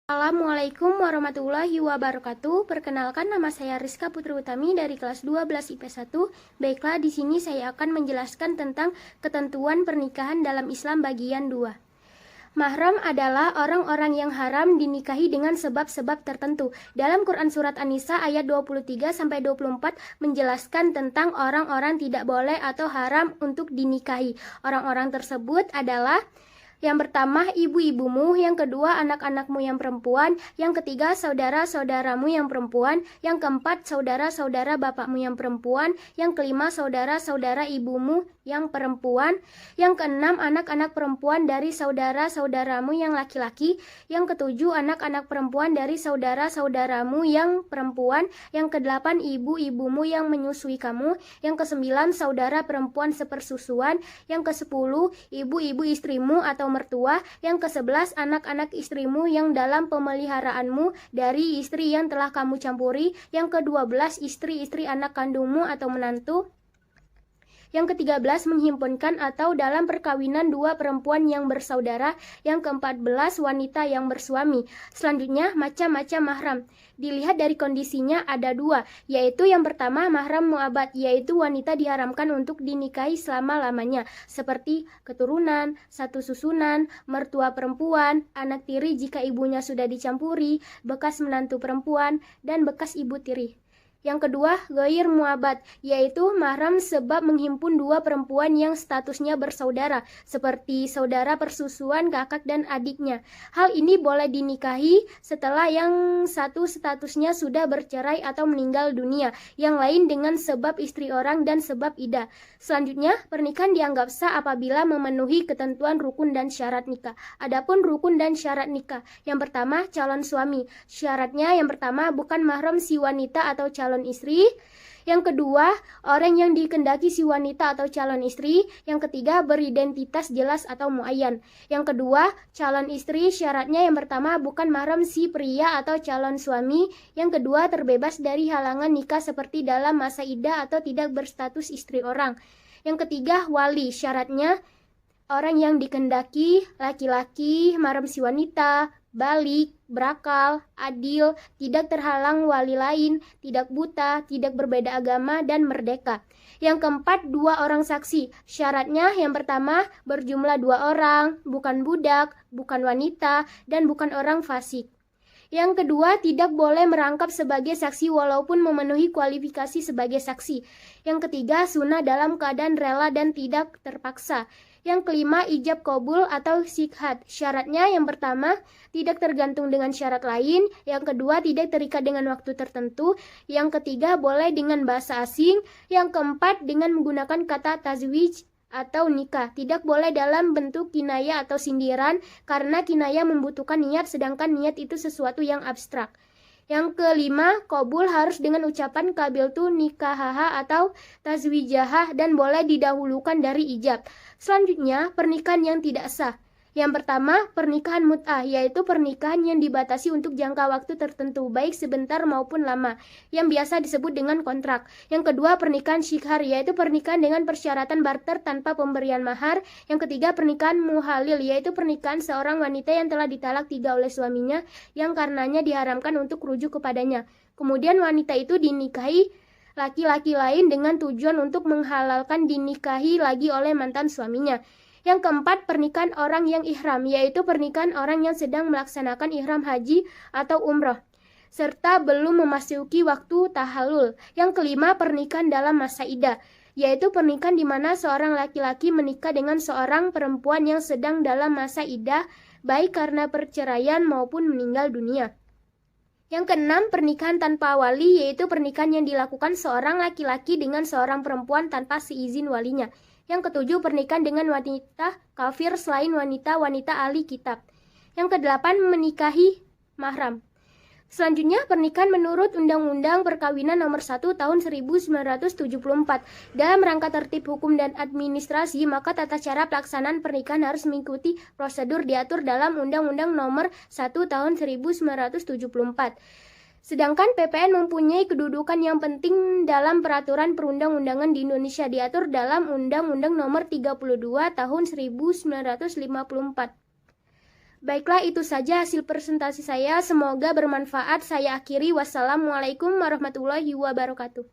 Assalamualaikum warahmatullahi wabarakatuh. Perkenalkan, nama saya Rizka Putri Utami dari kelas 12 IP 1. Baiklah, di sini saya akan menjelaskan tentang ketentuan pernikahan dalam Islam bagian 2. Mahram adalah orang-orang yang haram dinikahi dengan sebab-sebab tertentu. Dalam Quran Surat An-Nisa ayat 23-24 menjelaskan tentang orang-orang tidak boleh atau haram untuk dinikahi. Orang-orang tersebut adalah: yang pertama, ibu-ibumu. Yang kedua, anak-anakmu yang perempuan. Yang ketiga, saudara-saudaramu yang perempuan. Yang keempat, saudara-saudara bapakmu yang perempuan. Yang kelima, saudara-saudara ibumu yang perempuan. Yang keenam, anak-anak perempuan dari saudara-saudaramu yang laki-laki. Yang ketujuh, anak-anak perempuan dari saudara-saudaramu yang perempuan. Yang kedelapan, ibu-ibumu yang menyusui kamu. Yang kesembilan, saudara perempuan sepersusuan. Yang kesepuluh, ibu-ibu istrimu atau mertua. Yang ke-11, anak-anak istrimu yang dalam pemeliharaanmu dari istri yang telah kamu campuri. Yang ke-12, istri-istri anak kandungmu atau menantu. Yang ke-13, menghimpunkan atau dalam perkawinan dua perempuan yang bersaudara. Yang ke-14, wanita yang bersuami. Selanjutnya, macam-macam mahram. Dilihat dari kondisinya ada dua, yaitu yang pertama, mahram mu'abad, yaitu wanita diharamkan untuk dinikahi selama-lamanya, seperti keturunan, satu susunan, mertua perempuan, anak tiri jika ibunya sudah dicampuri, bekas menantu perempuan, dan bekas ibu tiri. Yang kedua, ghair mu'abad, yaitu mahram sebab menghimpun dua perempuan yang statusnya bersaudara, seperti saudara persusuan kakak dan adiknya. Hal ini boleh dinikahi setelah yang satu statusnya sudah bercerai atau meninggal dunia, yang lain dengan sebab istri orang dan sebab iddah. Selanjutnya, pernikahan dianggap sah apabila memenuhi ketentuan rukun dan syarat nikah. Adapun rukun dan syarat nikah, yang pertama, calon suami. Syaratnya yang pertama, bukan mahram si wanita atau calon istri. Yang kedua, orang yang dikehendaki si wanita atau calon istri. Yang ketiga, beridentitas jelas atau muayyan. Yang kedua, calon istri syaratnya yang pertama, bukan mahram si pria atau calon suami. Yang kedua, terbebas dari halangan nikah seperti dalam masa iddah atau tidak berstatus istri orang. Yang ketiga, wali. Syaratnya orang yang dikehendaki, laki-laki, mahram si wanita, balik, berakal, adil, tidak terhalang wali lain, tidak buta, tidak berbeda agama, dan merdeka. Yang keempat, dua orang saksi. Syaratnya yang pertama, berjumlah dua orang, bukan budak, bukan wanita, dan bukan orang fasik. Yang kedua, tidak boleh merangkap sebagai saksi walaupun memenuhi kualifikasi sebagai saksi. Yang ketiga, sunnah dalam keadaan rela dan tidak terpaksa. Yang kelima, ijab qabul atau sikhat. Syaratnya yang pertama, tidak tergantung dengan syarat lain. Yang kedua, tidak terikat dengan waktu tertentu. Yang ketiga, boleh dengan bahasa asing. Yang keempat, dengan menggunakan kata tazwij atau nikah. Tidak boleh dalam bentuk kinayah atau sindiran, karena kinayah membutuhkan niat, sedangkan niat itu sesuatu yang abstrak. Yang kelima, qabul harus dengan ucapan qabiltu nikahaha atau tazwijahah dan boleh didahulukan dari ijab. Selanjutnya, pernikahan yang tidak sah. Yang pertama, pernikahan mut'ah, yaitu pernikahan yang dibatasi untuk jangka waktu tertentu, baik sebentar maupun lama, yang biasa disebut dengan kontrak. Yang kedua, pernikahan syikhar, yaitu pernikahan dengan persyaratan barter tanpa pemberian mahar. Yang ketiga, pernikahan muhalil, yaitu pernikahan seorang wanita yang telah ditalak 3 oleh suaminya, yang karenanya diharamkan untuk rujuk kepadanya. Kemudian wanita itu dinikahi laki-laki lain dengan tujuan untuk menghalalkan dinikahi lagi oleh mantan suaminya. Yang keempat, pernikahan orang yang ihram, yaitu pernikahan orang yang sedang melaksanakan ihram haji atau umroh, serta belum memasuki waktu tahallul. Yang kelima, pernikahan dalam masa iddah, yaitu pernikahan di mana seorang laki-laki menikah dengan seorang perempuan yang sedang dalam masa iddah, baik karena perceraian maupun meninggal dunia. Yang keenam, pernikahan tanpa wali, yaitu pernikahan yang dilakukan seorang laki-laki dengan seorang perempuan tanpa seizin walinya. Yang ketujuh, pernikahan dengan wanita kafir selain wanita-wanita ahli kitab. Yang kedelapan, menikahi mahram. Selanjutnya, pernikahan menurut Undang-Undang Perkawinan Nomor 1 Tahun 1974. Dalam rangka tertib hukum dan administrasi, maka tata cara pelaksanaan pernikahan harus mengikuti prosedur diatur dalam Undang-Undang Nomor 1 Tahun 1974. Sedangkan PPN mempunyai kedudukan yang penting dalam peraturan perundang-undangan di Indonesia, diatur dalam Undang-Undang Nomor 32 Tahun 1954. Baiklah, itu saja hasil presentasi saya. Semoga bermanfaat. Saya akhiri. Wassalamualaikum warahmatullahi wabarakatuh.